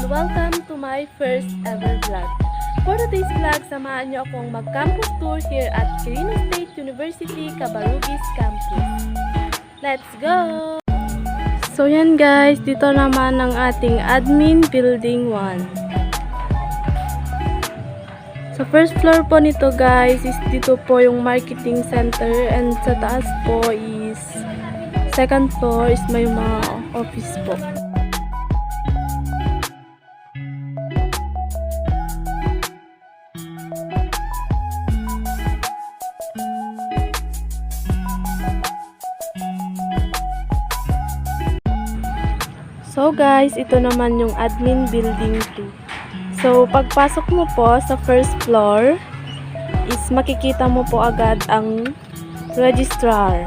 Welcome to my first ever vlog. For today's vlog, samahan niyo akong mag-campus tour here at Quirino State University, Cabarugis Campus. Let's go! So yan guys, dito naman ang ating admin building 1. Sa first floor po nito guys, is dito po yung marketing center, and sa taas po is second floor is may mga office po. So guys, ito naman yung admin building 2. So pagpasok mo po sa first floor is makikita mo po agad ang registrar.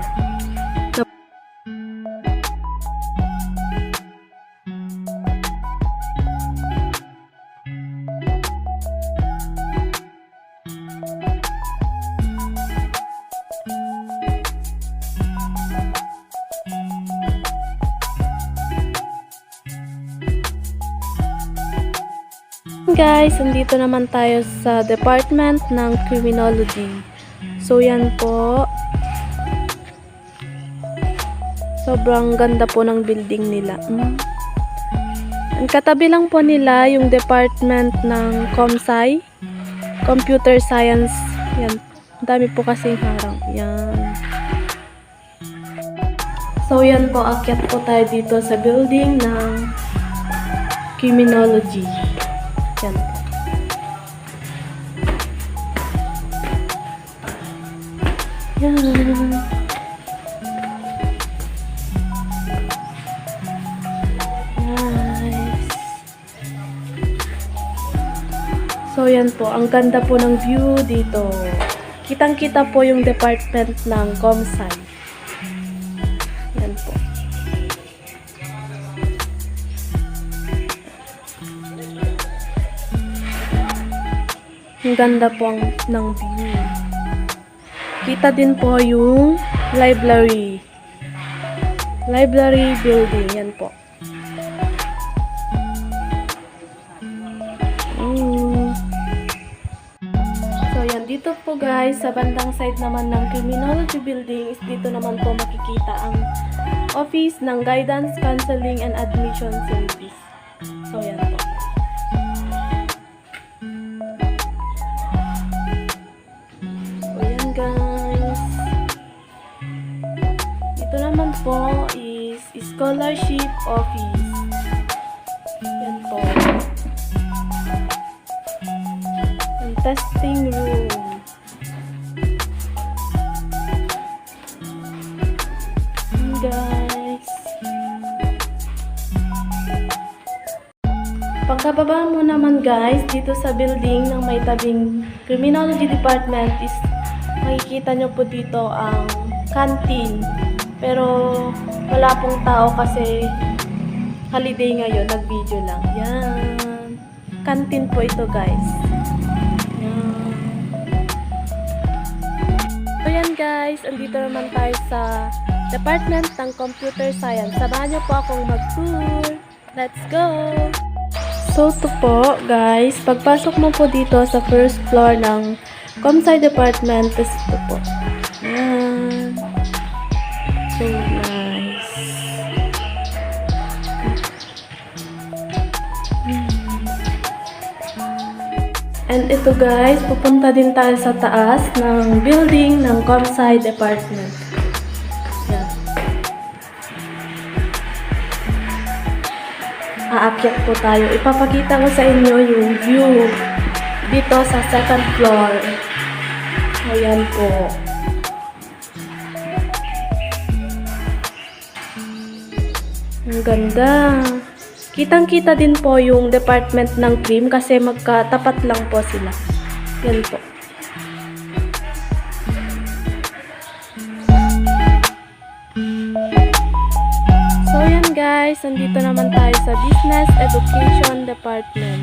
Guys, nandito naman tayo sa department ng criminology. So yan po. Sobrang ganda po ng building nila. Ang katabi lang po nila yung department ng ComSci, Computer Science. Yan. Ang dami po kasing harang. Yan. So yan po, akyat po tayo dito sa building ng criminology. Yan. Yan. Nice. So yan po, ang ganda po ng view dito. Kitang-kita po yung department ng ComSci. Yan po. Ang ganda po ng view. Kita din po yung library. Library building. Yan po. So yan, dito po guys, sa bandang side naman ng criminology building is dito naman po makikita ang office ng guidance, counseling, and admission service. So yan po. Guys, ito naman po is scholarship office. Yan po. Yung testing room. And guys, pagkababa mo naman guys dito sa building ng may tabing criminology department is makikita nyo po dito ang canteen. Pero wala pong tao kasi holiday ngayon, nag-video lang. Yan. Canteen po ito guys. Yan. So yan guys, andito naman tayo sa department ng computer science. Samahan nyo po akong mag-tour. Let's go! So ito po guys, pagpasok mo po dito sa first floor ng ComSci department, ito po. Yan. So nice. And ito guys, pupunta din tayo sa taas ng building ng ComSci department. Yan. Aakyat po tayo. Ipapakita ko sa inyo yung view dito sa second floor. Ayan po. Ang ganda. Kitang-kita din po yung department ng trim kasi magkatapat lang po sila. Yan po. So yan guys, nandito naman tayo sa Business Education Department.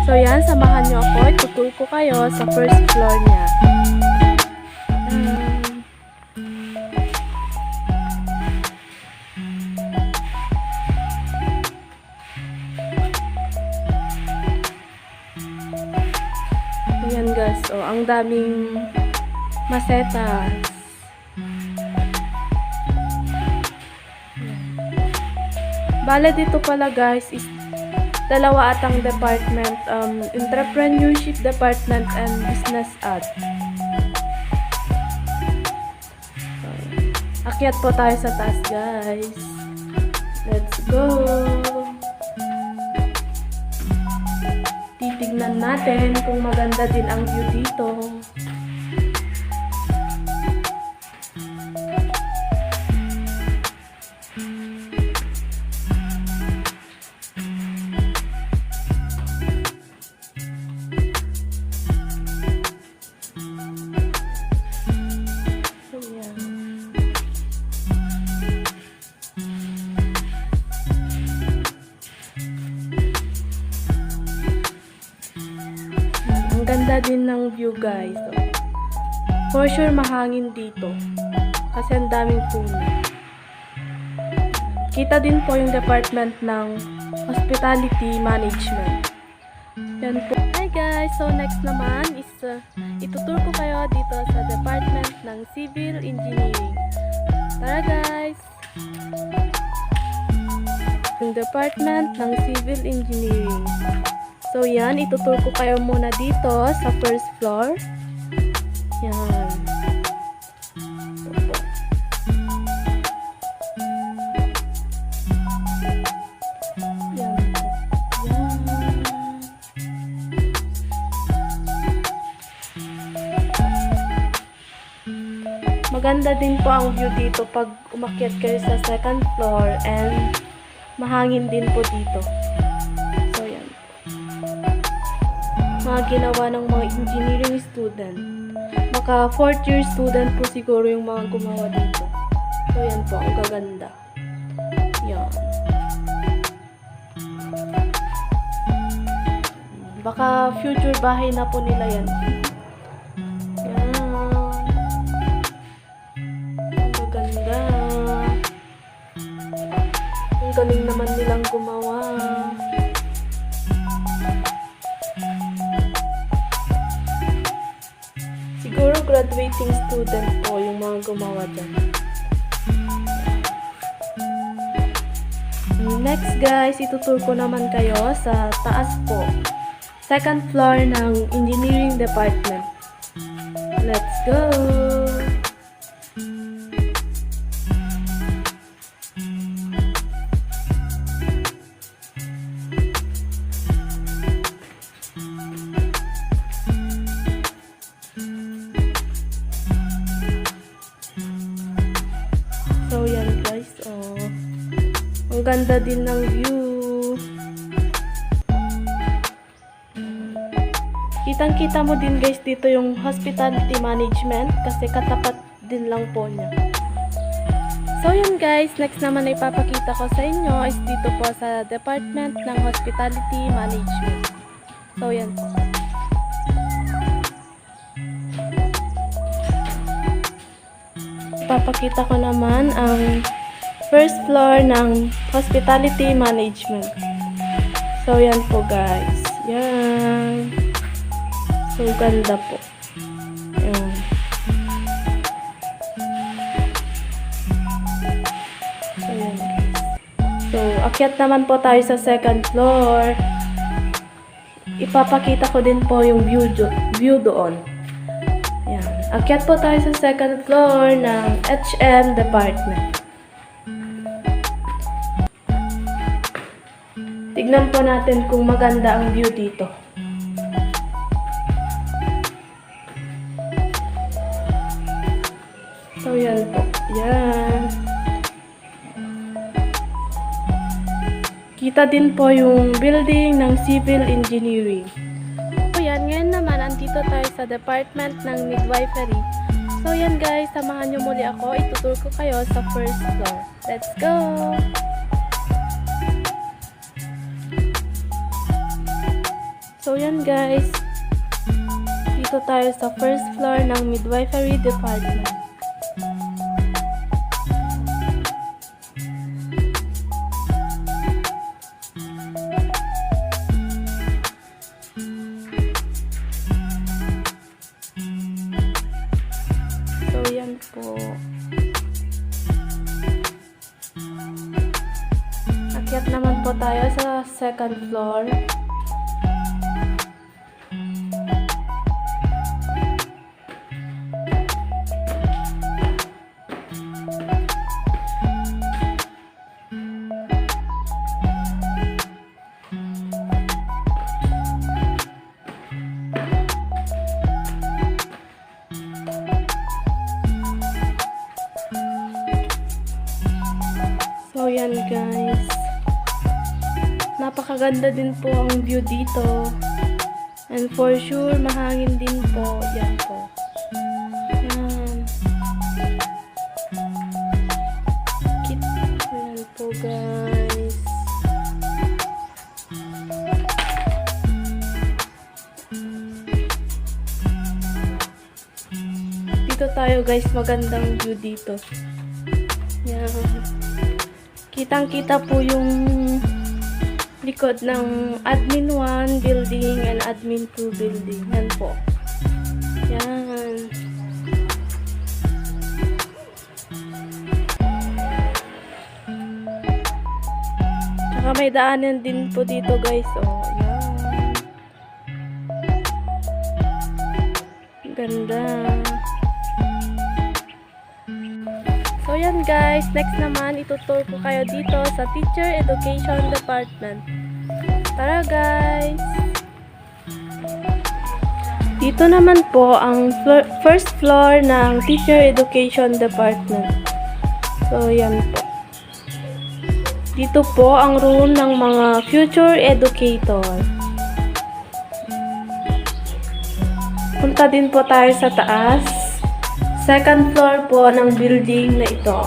So yan, samahan nyo ako. Tutur ko kayo sa first floor niya. Ayan guys, ang daming masetas. Bale dito pala guys is dalawa atang department, entrepreneurship department and business ad. Akyat po tayo sa taas guys. Let's go! Titignan natin kung maganda din ang view dito. Ang ganda din ng view guys. For sure mahangin dito. Kasi ang daming puno. Kita din po yung department ng hospitality management. Yan po. Hi guys! So next naman is itutur ko kayo dito sa department ng civil engineering. Tara guys! Yung department ng civil engineering. So, yan. Itutur ko kayo muna dito sa first floor. Yan. Yan. Yan. Maganda din po ang view dito pag umakyat kayo sa second floor and mahangin din po dito. Mga ginawa ng mga engineering student. Maka 4th year student po siguro yung mga gumawa dito. So yan po, ang gaganda. Yan. Baka future bahay na po nila yan. Yan. Ang gaganda. Ang galing naman nilang gumawa. Siguro graduating student po yung mga gumawa dyan. Next guys, itutur ko naman kayo sa taas po. Second floor ng engineering department. Let's go! So, yan guys. Ang ganda din ng view. Kitang-kita mo din guys dito yung hospitality management kasi katapat din lang po niya. So, yun guys. Next naman na ipapakita ko sa inyo is dito po sa department ng hospitality management. So, yan po. Papakita ko naman ang first floor ng hospitality management. So, yan po guys. Yan. So, ganda po. Yan. So, yan guys. So, akyat naman po tayo sa second floor. Ipapakita ko din po yung view doon. Akyat po tayo sa second floor ng HM department. Tignan po natin kung maganda ang view dito. So, yan po. Yan. Kita din po yung building ng civil engineering. So yan, ngayon naman andito tayo sa department ng midwifery. So yan guys, samahan nyo muli ako. Itutur ko kayo sa first floor. Let's go! So yan guys, dito tayo sa first floor ng midwifery department. So yan po. Akyat naman po tayo sa second floor. So yan guys, napakaganda din po ang view dito, and for sure mahangin din po. Yan po, yan po guys. Dito tayo guys, magandang view dito. Yan, kitang-kita po yung likod ng Admin 1 building and Admin 2 building. Yan po. Yan. Tsaka may daanan din po dito guys. Oh, yan. Ganda. So yan guys, next naman itutur ko kayo dito sa Teacher Education Department. Tara guys! Dito naman po ang first floor ng Teacher Education Department. So yan po. Dito po ang room ng mga future educator. Punta din po tayo sa taas. Second floor po ng building na ito.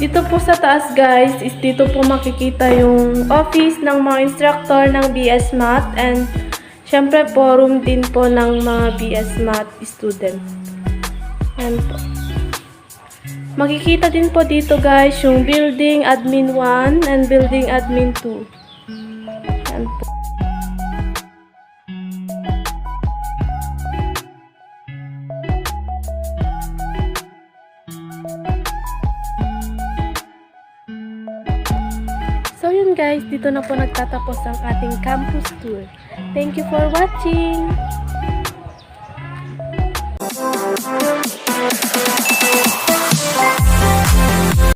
Dito po sa taas guys, is dito po makikita yung office ng mga instructor ng BS Math, and syempre po room din po ng mga BS Math student. Yan po. Makikita din po dito guys yung building admin 1 and building admin 2. Yan po. So yun guys, dito na po nagtatapos ang ating campus tour. Thank you for watching!